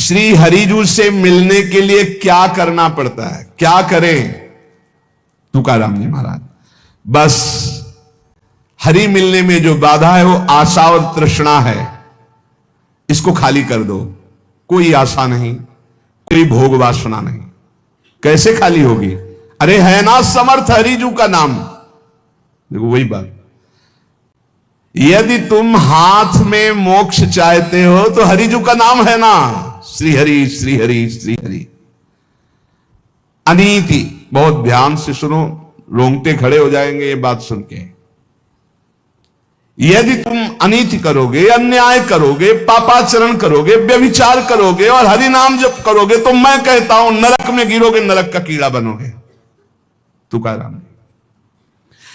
श्री हरिजू से मिलने के लिए क्या करना पड़ता है, क्या करें? तुकाराम जी महाराज, बस हरि मिलने में जो बाधा है वो आशा और तृष्णा है, इसको खाली कर दो। कोई आशा नहीं, कोई भोग वासना नहीं। कैसे खाली होगी? अरे है ना समर्थ हरिजू का नाम। देखो वही बात, यदि तुम हाथ में मोक्ष चाहते हो तो हरिजू का नाम है ना, श्री हरि श्री हरि श्री हरि। अनीति, बहुत ध्यान से सुनो, रोंगटे खड़े हो जाएंगे ये बात सुन के। यदि तुम अनीति करोगे, अन्याय करोगे, पापाचरण करोगे, व्यभिचार करोगे और हरि नाम जप करोगे तो मैं कहता हूं नरक में गिरोगे, नरक का कीड़ा बनोगे। तुकाराम,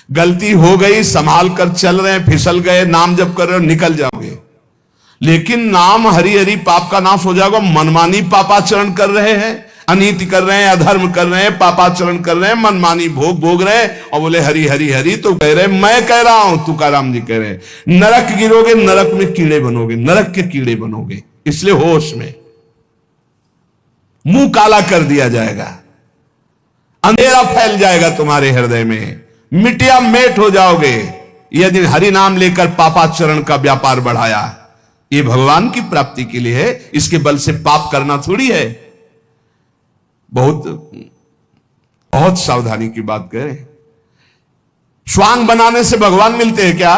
गलती हो गई, संभाल कर चल रहे हैं, फिसल गए, नाम जप कर रहे हो, निकल जाओगे। लेकिन नाम हरि हरि पाप का नाश हो जाएगा। मनमानी पापाचरण कर रहे हैं, अनीति कर रहे हैं, अधर्म कर रहे हैं, पापाचरण कर रहे हैं, मनमानी भोग भोग रहे हैं और बोले हरि हरि हरि। तो कह रहे मैं कह रहा हूं, तुकाराम जी कह रहे हैं, नरक गिरोगे, नरक में कीड़े बनोगे, नरक के कीड़े बनोगे। इसलिए होश में, मुंह काला कर दिया जाएगा, अंधेरा फैल जाएगा तुम्हारे हृदय में, मिटिया मेट हो जाओगे यदि हरि नाम लेकर पापाचरण का व्यापार बढ़ाया। ये भगवान की प्राप्ति के लिए है, इसके बल से पाप करना थोड़ी है। बहुत बहुत सावधानी की बात करें। स्वांग बनाने से भगवान मिलते हैं क्या?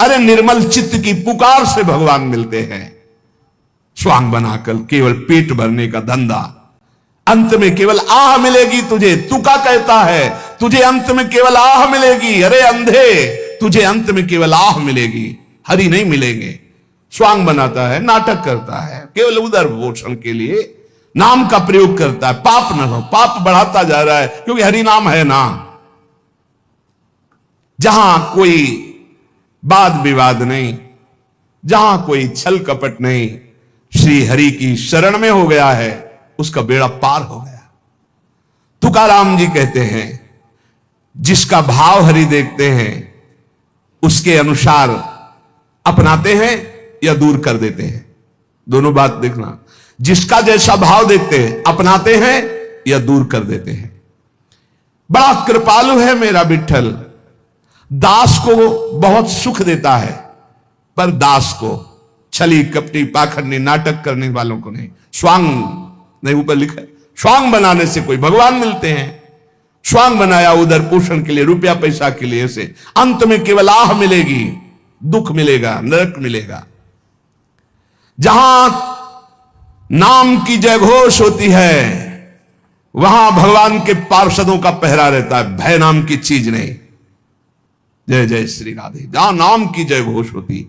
अरे निर्मल चित्त की पुकार से भगवान मिलते हैं। स्वांग बनाकर केवल पेट भरने का धंधा, अंत में केवल आह मिलेगी तुझे। तुका कहता है तुझे अंत में केवल आह मिलेगी। अरे अंधे, तुझे अंत में केवल आह मिलेगी, हरि नहीं मिलेंगे। स्वांग बनाता है, नाटक करता है, केवल उदर पोषण के लिए नाम का प्रयोग करता है। पाप न हो, पाप बढ़ाता जा रहा है क्योंकि हरि नाम है ना। जहां कोई वाद विवाद नहीं, जहां कोई छल कपट नहीं, श्री हरि की शरण में हो गया है, उसका बेड़ा पार हो गया। तुकाराम जी कहते हैं जिसका भाव हरि देखते हैं उसके अनुसार अपनाते हैं या दूर कर देते हैं। दोनों बात देखना, जिसका जैसा भाव देखते हैं अपनाते हैं या दूर कर देते हैं। बड़ा कृपालु है मेरा विठ्ठल, दास को बहुत सुख देता है, पर दास को, छली कपटी पाखंडी नाटक करने वालों को नहीं। स्वांग नहीं, ऊपर लिखा है स्वांग बनाने से कोई भगवान मिलते हैं। स्वांग बनाया उधर पोषण के लिए, रुपया पैसा के लिए, से अंत में केवल आह मिलेगी, दुख मिलेगा, नरक मिलेगा। जहां नाम की जय घोष होती है वहां भगवान के पार्षदों का पहरा रहता है, भय नाम की चीज नहीं। जय जय श्री राधे। जहां नाम की जय घोष होती,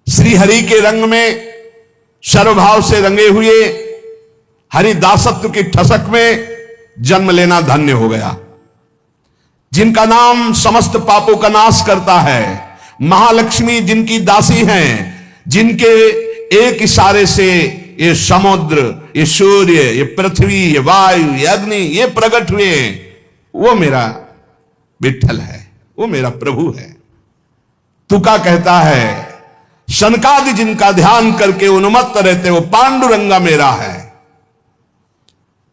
श्री हरि के रंग में सर्वभाव से रंगे हुए हरिदासत्व की ठसक में जन्म लेना धन्य हो गया। जिनका नाम समस्त पापों का नाश करता है, महालक्ष्मी जिनकी दासी हैं, जिनके एक इशारे से ये समुद्र, ये सूर्य, ये पृथ्वी, ये वायु, ये अग्नि, ये प्रकट हुए, वो मेरा विठ्ठल है, वो मेरा प्रभु है। तुका कहता है शनकादि जिनका ध्यान करके उन्मत्त रहते, वो पांडुरंगा मेरा है।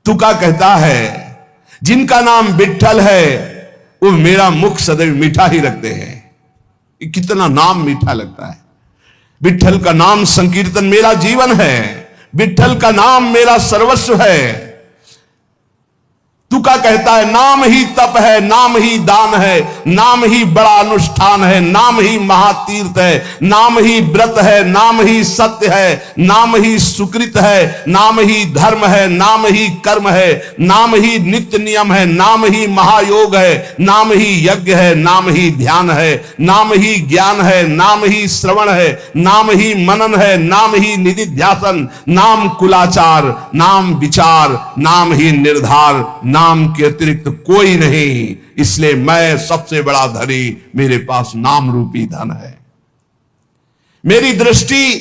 तुका कहता है जिनका नाम विठ्ठल है वो मेरा मुख सदैव मीठा ही रखते हैं। कितना नाम मीठा लगता है। विठ्ठल का नाम संकीर्तन मेरा जीवन है, विठ्ठल का नाम मेरा सर्वस्व है। तुका कहता है नाम ही तप है, नाम ही दान है, नाम ही बड़ा अनुष्ठान है, नाम ही महातीर्थ है, नाम ही व्रत है, नाम ही सत्य है, नाम ही सुकृत है, नाम ही धर्म है, नाम ही कर्म है, नाम ही नित्य नियम है, नाम ही महायोग है, नाम ही यज्ञ है, नाम ही ध्यान है, नाम ही ज्ञान है, नाम ही श्रवण है, नाम ही मनन है, नाम ही निधिध्यासन, नाम कुलाचार, नाम विचार, नाम ही निर्धार, नाम के अतिरिक्त कोई नहीं। इसलिए मैं सबसे बड़ा धनी, मेरे पास नाम रूपी धन है। मेरी दृष्टि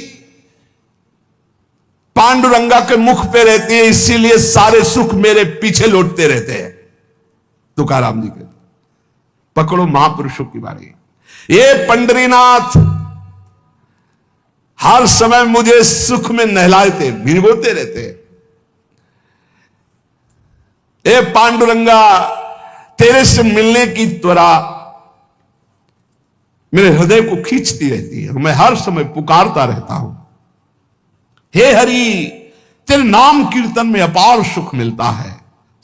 पांडुरंगा के मुख पे रहती है, इसीलिए सारे सुख मेरे पीछे लौटते रहते हैं। तुकाराम जी कहते, पकड़ो महापुरुषों की बारी। ये पंडरीनाथ हर समय मुझे सुख में नहलाते भिगोते रहते। ए पांडुरंगा, तेरे से मिलने की त्वरा मेरे हृदय को खींचती रहती है, मैं हर समय पुकारता रहता हूं। हे हरि, तेरे नाम कीर्तन में अपार सुख मिलता है।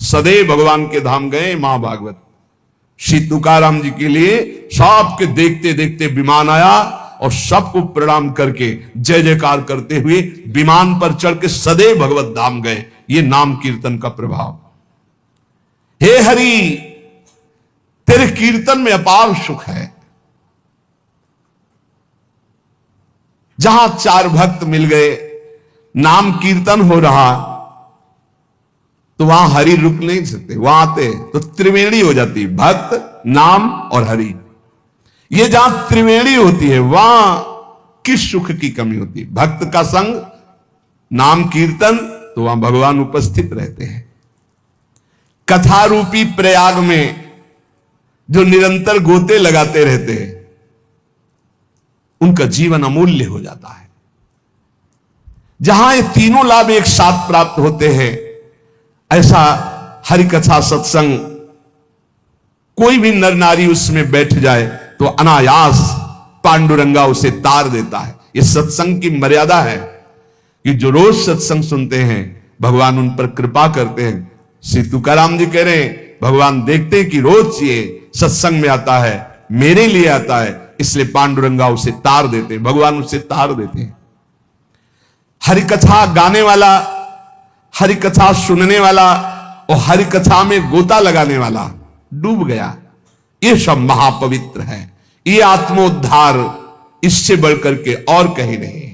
सदैव भगवान के धाम गए महाभागवत। श्री तुकाराम जी के लिए सबके देखते देखते विमान आया और सबको प्रणाम करके जय जयकार करते हुए विमान पर चढ़ के सदैव भगवत धाम गए। ये नाम कीर्तन का प्रभाव। हे हरि, तेरे कीर्तन में अपार सुख है। जहां चार भक्त मिल गए, नाम कीर्तन हो रहा, तो वहां हरि रुक नहीं सकते। वहां आते तो त्रिवेणी हो जाती, भक्त, नाम और हरि। ये जहां त्रिवेणी होती है वहां किस सुख की कमी होती है? भक्त का संग, नाम कीर्तन, तो वहां भगवान उपस्थित रहते हैं। कथा रूपी प्रयाग में जो निरंतर गोते लगाते रहते हैं, उनका जीवन अमूल्य हो जाता है। जहां ये तीनों लाभ एक साथ प्राप्त होते हैं, ऐसा हरिकथा सत्संग, कोई भी नर नारी उसमें बैठ जाए तो अनायास पांडुरंगा उसे तार देता है। ये सत्संग की मर्यादा है कि जो रोज सत्संग सुनते हैं भगवान उन पर कृपा करते हैं। श्री तुकाराम जी कह रहे हैं, भगवान देखते हैं कि रोज ये सत्संग में आता है, मेरे लिए आता है, इसलिए पांडुरंगा उसे तार देते हैं, भगवान उसे तार देते हैं। हरिकथा गाने वाला, हरिकथा सुनने वाला और हरिकथा में गोता लगाने वाला डूब गया। ये सब महापवित्र है। ये आत्मोद्धार इससे बढ़कर के और कहीं नहीं।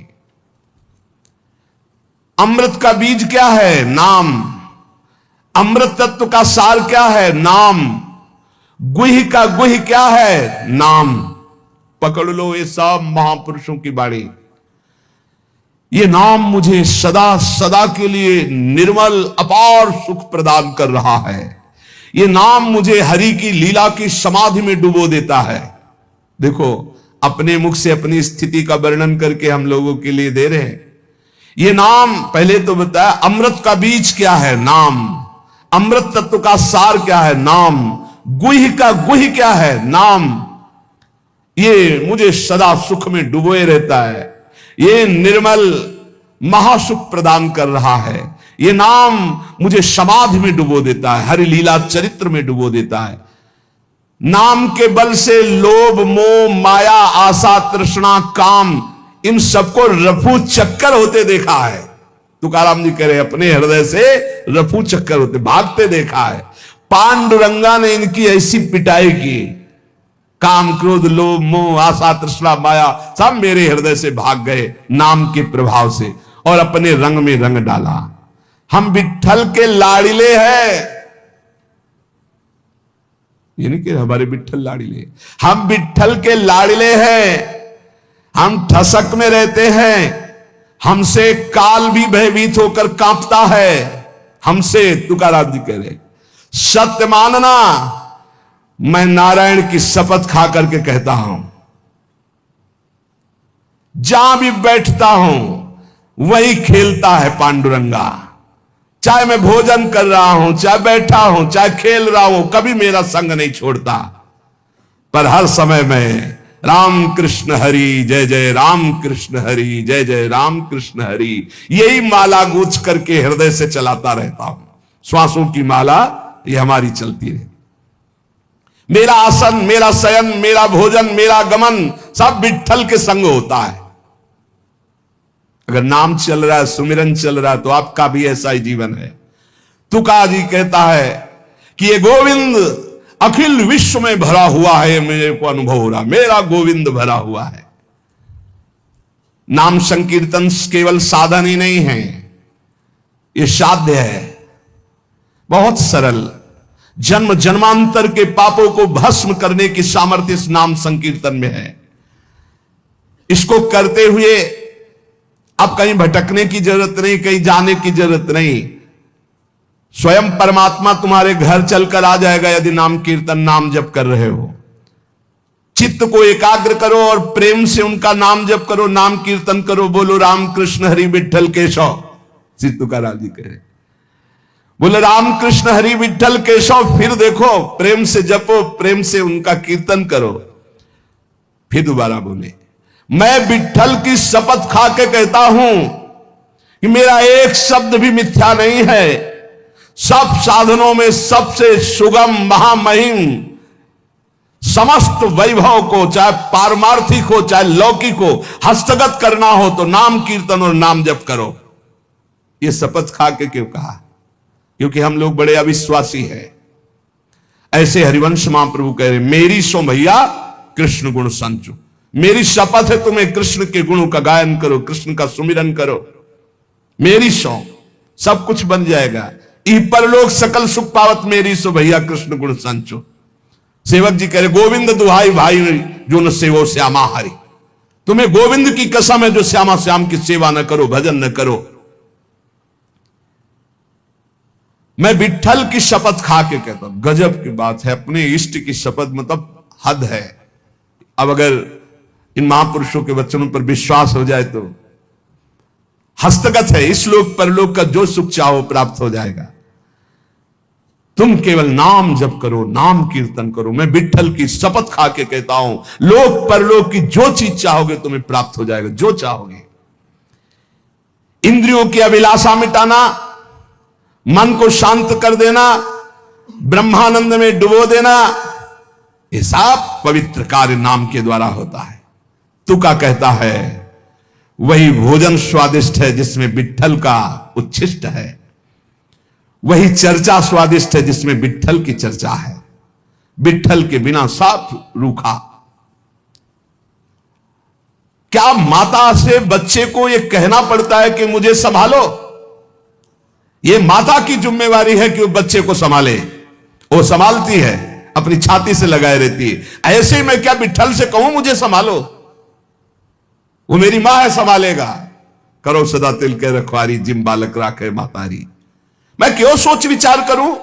अमृत का बीज क्या है? नाम। अमृत तत्व का सार क्या है? नाम। गुह्य का गुह्य क्या है? नाम। पकड़ लो ये सब महापुरुषों की बाणी। ये नाम मुझे सदा सदा के लिए निर्मल अपार सुख प्रदान कर रहा है। ये नाम मुझे हरि की लीला की समाधि में डुबो देता है। देखो, अपने मुख से अपनी स्थिति का वर्णन करके हम लोगों के लिए दे रहे हैं। ये नाम, पहले तो बताया अमृत का बीज क्या है? नाम। अमृत तत्व का सार क्या है? नाम। गुह्य का गुह्य क्या है? नाम। ये मुझे सदा सुख में डुबोए रहता है। ये निर्मल महासुख प्रदान कर रहा है। ये नाम मुझे समाधि में डुबो देता है, हरि लीला चरित्र में डुबो देता है। नाम के बल से लोभ, मोह, माया, आशा, तृष्णा, काम, इन सबको रफू चक्कर होते देखा है। तुकाराम जी कह रहे अपने हृदय से रफू चक्कर होते भागते देखा है। पांडुरंगा ने इनकी ऐसी पिटाई की, काम, क्रोध, लोभ, मोह, आशा, तृष्णा, माया सब मेरे हृदय से भाग गए नाम के प्रभाव से और अपने रंग में रंग डाला। हम विट्ठल के लाड़िले हैं। ये नहीं कि हमारे विट्ठल लाड़िले, हम विट्ठल के लाड़िले हैं। हम ठसक में रहते हैं। हमसे काल भी भयभीत होकर कांपता है। हमसे, तुकाराम जी कह रहे, सत्य मानना, मैं नारायण की शपथ खा करके कहता हूं, जहां भी बैठता हूं वही खेलता है पांडुरंगा। चाहे मैं भोजन कर रहा हूं, चाहे बैठा हूं, चाहे खेल रहा हूं, कभी मेरा संग नहीं छोड़ता। पर हर समय में राम कृष्ण हरि जय जय राम कृष्ण हरि जय जय राम कृष्ण हरि, यही माला गूंथ करके हृदय से चलाता रहता हूं। श्वासों की माला ये हमारी चलती रहे। मेरा आसन, मेरा शयन, मेरा भोजन, मेरा गमन सब विट्ठल के संग होता है। अगर नाम चल रहा है, सुमिरन चल रहा है, तो आपका भी ऐसा ही जीवन है। तुका जी कहता है कि ये गोविंद अखिल विश्व में भरा हुआ है। मेरे को अनुभव हो रहा, मेरा गोविंद भरा हुआ है। नाम संकीर्तन केवल साधन ही नहीं है, ये साध्य है, बहुत सरल। जन्म जन्मांतर के पापों को भस्म करने की सामर्थ्य इस नाम संकीर्तन में है। इसको करते हुए अब कहीं भटकने की जरूरत नहीं, कहीं जाने की जरूरत नहीं। स्वयं परमात्मा तुम्हारे घर चलकर आ जाएगा यदि नाम कीर्तन, नाम जप कर रहे हो। चित्त को एकाग्र करो और प्रेम से उनका नाम जप करो, नाम कीर्तन करो। बोलो राम कृष्ण हरि विठल केशव। श्री तुकाराम जी कह रहे, बोले राम कृष्ण हरि विठल केशव। फिर देखो, प्रेम से जपो, प्रेम से उनका कीर्तन करो। फिर दोबारा बोले, मैं विठल की शपथ खा के कहता हूं कि मेरा एक शब्द भी मिथ्या नहीं है। सब साधनों में सबसे सुगम महामहिम, समस्त वैभव को, चाहे पारमार्थिक हो चाहे लौकिक हो, हस्तगत करना हो तो नाम कीर्तन और नाम जप करो। ये शपथ खा के क्यों कहा? क्योंकि हम लोग बड़े अविश्वासी हैं। ऐसे हरिवंश महाप्रभु कह रहे, मेरी सो भैया कृष्ण गुण संचु। मेरी शपथ है तुम्हें कृष्ण के गुणों का गायन करो, कृष्ण का सुमिरन करो। मेरी सो सब कुछ बन जाएगा। ई परलोक सकल सुख पावत मेरी सो भैया कृष्ण गुण संचु। सेवक जी कह रहे, गोविंद दुहाई भाई जो न सेवो श्यामा हरि। तुम्हें गोविंद की कसम है जो श्यामा श्याम की सेवा न करो, भजन न करो। मैं विठल की शपथ खा के कहता हूं, गजब की बात है। अपने इष्ट की शपथ मतलब हद है। अब अगर इन महापुरुषों के वचनों पर विश्वास हो जाए तो हस्तगत है। इस लोक परलोक का जो सुख चाहो प्राप्त हो जाएगा। तुम केवल नाम जप करो, नाम कीर्तन करो। मैं विठल की शपथ खा के कहता हूं, लोक परलोक की जो चीज चाहोगे तुम्हें प्राप्त हो जाएगा, जो चाहोगे। इंद्रियों की अभिलाषा मिटाना, मन को शांत कर देना, ब्रह्मानंद में डुबो देना, ये सब पवित्र कार्य नाम के द्वारा होता है। तुका कहता है, वही भोजन स्वादिष्ट है जिसमें विठल का उच्छिष्ट है। वही चर्चा स्वादिष्ट है जिसमें विठल की चर्चा है। विठल के बिना सब रूखा। क्या माता से बच्चे को यह कहना पड़ता है कि मुझे संभालो? यह माता की जिम्मेवारी है कि वो बच्चे को संभाले। वो संभालती है, अपनी छाती से लगाए रहती है। ऐसे मैं क्या विठल से कहूं मुझे संभालो? वो मेरी मां है, संभालेगा। करो सदा तिल के रखवारी, जिम बालक राखे मातारी। मैं क्यों सोच विचार करूं?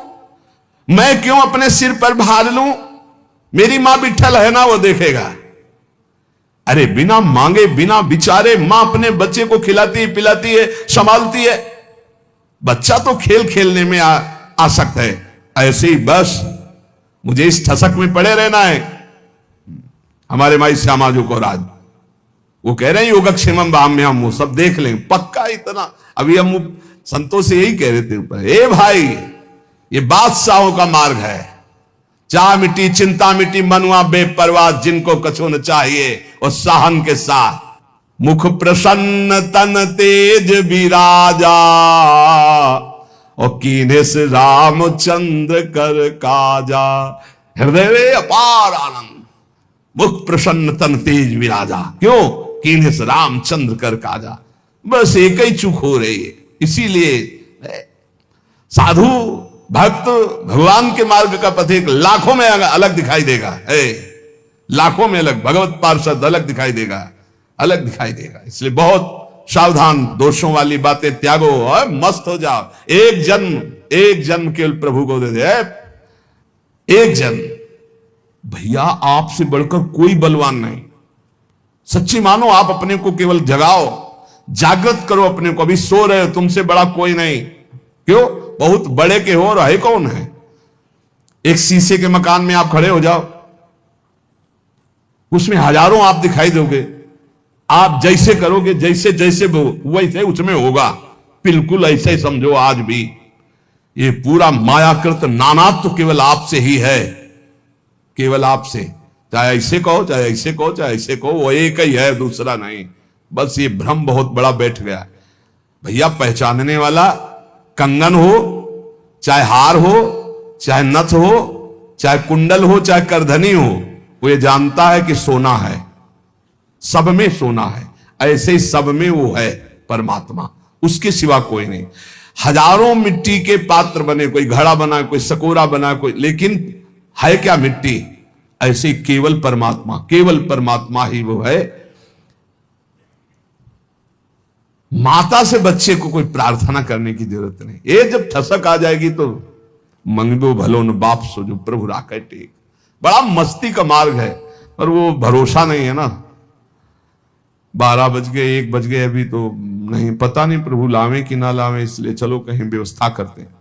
मैं क्यों अपने सिर पर भार लूं? मेरी मां विठल है ना, वो देखेगा। अरे बिना मांगे बिना विचारे मां अपने बच्चे को खिलाती है, पिलाती है, संभालती है। बच्चा तो खेल खेलने में आसक्त है। ऐसे ही बस मुझे इस ठसक में पड़े रहना है। हमारे माई श्यामा जो को राज वो कह रहे हैं योगक्षेमम भाम्यम, वो सब देख लें पक्का। इतना अभी हम संतोष से यही कह रहे थे ऊपर, ए भाई ये बादशाहों का मार्ग है। चाह मिटी चिंता मिटी मनुआ बेपरवाह, जिनको कछो न चाहिए और साहन के साथ। मुख प्रसन्न तन तेज विराजा, और कीने से रामचंद्र कर काजा। हृदय में अपार आनंद। मुख प्रसन्न तन तेज विराजा, क्यों? कीने से रामचंद्र कर काजा। बस एक ही चूक हो रही है। इसीलिए साधु भक्त भगवान के मार्ग का पथिक लाखों में अलग दिखाई देगा। लाखों में अलग, भगवत पार्षद अलग दिखाई देगा, अलग दिखाई देगा। इसलिए बहुत सावधान, दोषों वाली बातें त्यागो और मस्त हो जाओ। एक जन्म केवल प्रभु को दे दे। एक जन्म, भैया आपसे बढ़कर कोई बलवान नहीं। सच्ची मानो, आप अपने को केवल जगाओ, जागृत करो अपने को। अभी सो रहे हो, तुमसे बड़ा कोई नहीं। क्यों? बहुत बड़े के हो, रहे कौन है? एक शीशे के मकान में आप खड़े हो जाओ, उसमें हजारों आप दिखाई दोगे। आप जैसे करोगे, जैसे जैसे वैसे उसमें होगा। बिल्कुल ऐसे ही समझो। आज भी ये पूरा मायाकृत नानात्व तो केवल आपसे ही है, केवल आपसे। चाहे ऐसे कहो, चाहे ऐसे कहो, चाहे ऐसे कहो, वो एक ही है, दूसरा नहीं। बस ये भ्रम बहुत बड़ा बैठ गया। भैया पहचानने वाला कंगन हो, चाहे हार हो, चाहे नथ हो, चाहे कुंडल हो, चाहे करधनी हो, वो ये जानता है कि सोना है, सब में सोना है। ऐसे ही सब में वो है परमात्मा, उसके सिवा कोई नहीं। हजारों मिट्टी के पात्र बने, कोई घड़ा बना, कोई सकोरा बना, कोई, लेकिन है क्या? मिट्टी। ऐसे केवल परमात्मा, केवल परमात्मा ही वो है। माता से बच्चे को कोई प्रार्थना करने की जरूरत नहीं। ये जब ठसक आ जाएगी तो मंगदो भलो न बाप सो जो प्रभु राखे टेक। बड़ा मस्ती का मार्ग है। और वो भरोसा नहीं है ना। 12 बज गए, 1 बज गए, अभी तो नहीं, पता नहीं प्रभु लावे कि ना लावे, इसलिए चलो कहीं व्यवस्था करते हैं।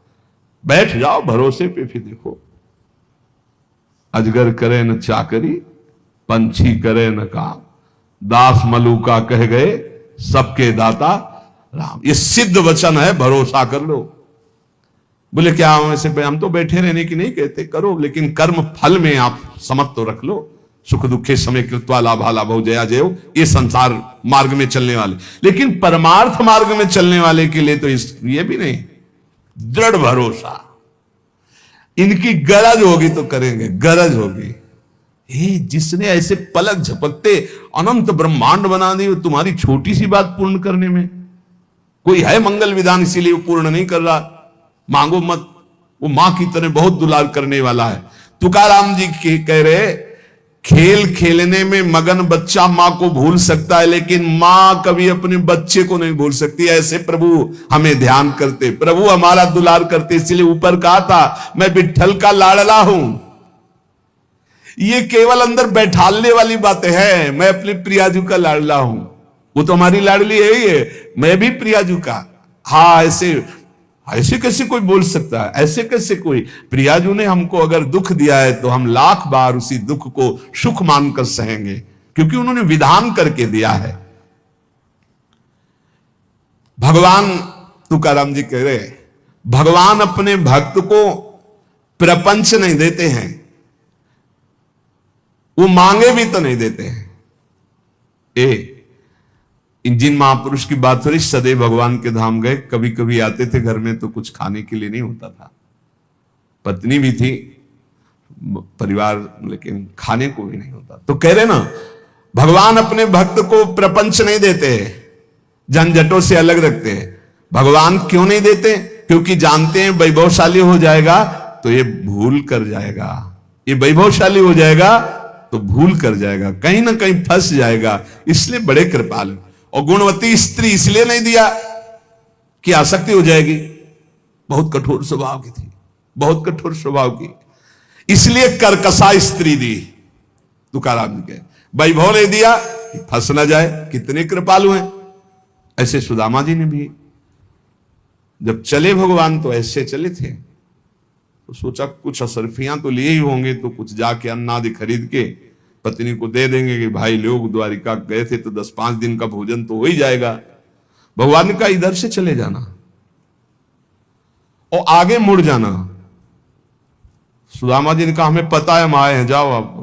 बैठ जाओ भरोसे पे, फिर देखो। अजगर करे न चाकरी, पंछी करे न काम, दास मलूका कह गए सबके दाता राम। ये सिद्ध वचन है, भरोसा कर लो। बोले क्या हम तो बैठे रहने की नहीं कहते, करो, लेकिन कर्म फल में आप समझ तो रख लो। सुख दुखे समय कृत्वा लाभा लाभो जया जयो, ये संसार मार्ग में चलने वाले। लेकिन परमार्थ मार्ग में चलने वाले के लिए तो ये भी नहीं, दृढ़ भरोसा। इनकी गरज होगी तो करेंगे, गरज होगी। जिसने ऐसे पलक झपकते अनंत ब्रह्मांड बना दी, तुम्हारी छोटी सी बात पूर्ण करने में कोई है मंगल विधान, इसीलिए वो पूर्ण नहीं कर रहा। मांगो मत, वो मां की तरह बहुत दुलार करने वाला है। तुकाराम जी कह रहे, खेल खेलने में मगन बच्चा मां को भूल सकता है, लेकिन मां कभी अपने बच्चे को नहीं भूल सकती। ऐसे प्रभु हमें ध्यान करते, प्रभु हमारा दुलार करते। इसलिए ऊपर कहा था, मैं विट्ठल का लाडला हूं। ये केवल अंदर बैठालने वाली बातें हैं। मैं अपने प्रियाजू का लाडला हूं, वो तो हमारी लाडली है ही है, मैं भी प्रियाजू का। हाँ, ऐसे कैसे कोई बोल सकता है? ऐसे कैसे कोई? प्रियाजू ने हमको अगर दुख दिया है तो हम लाख बार उसी दुख को सुख मानकर सहेंगे, क्योंकि उन्होंने विधान करके दिया है। भगवान, तुकाराम जी कह रहे, भगवान अपने भक्त को प्रपंच नहीं देते हैं, वो मांगे भी तो नहीं देते हैं। जिन महापुरुष की बात हो रही, सदैव भगवान के धाम गए, कभी कभी आते थे घर में तो कुछ खाने के लिए नहीं होता था, पत्नी भी थी, परिवार, लेकिन खाने को भी नहीं होता। तो कह रहे ना, भगवान अपने भक्त को प्रपंच नहीं देते, झंझटों से अलग रखते हैं। भगवान क्यों नहीं देते? क्योंकि जानते हैं वैभवशाली हो जाएगा तो ये भूल कर जाएगा, ये वैभवशाली हो जाएगा तो भूल कर जाएगा, कहीं ना कहीं फंस जाएगा। इसलिए बड़े कृपालु। और गुणवती स्त्री इसलिए नहीं दिया कि आसक्ति हो जाएगी, बहुत कठोर स्वभाव की थी, बहुत कठोर स्वभाव की, इसलिए कर्कशा स्त्री दी। तुकाराम जी के वैभव नहीं दिया कि फंस ना जाए। कितने कृपालु हैं। ऐसे सुदामा जी ने भी जब चले भगवान तो ऐसे चले थे, तो सोचा कुछ असरफियां तो लिए ही होंगे, तो कुछ जाके अन्न आदि खरीद के पत्नी को दे देंगे कि भाई लोग द्वारिका गए थे तो 10-5 दिन का भोजन तो हो ही जाएगा। भगवान का इधर से चले जाना और आगे मुड़ जाना। सुदामा जी ने कहा, हमें पता है हम आए हैं, जाओ आप,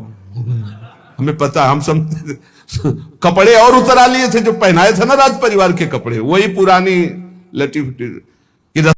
हमें पता है, हम सब कपड़े और उतरा लिए थे जो पहनाए थे ना राज परिवार के कपड़े, वही पुरानी लटी फटी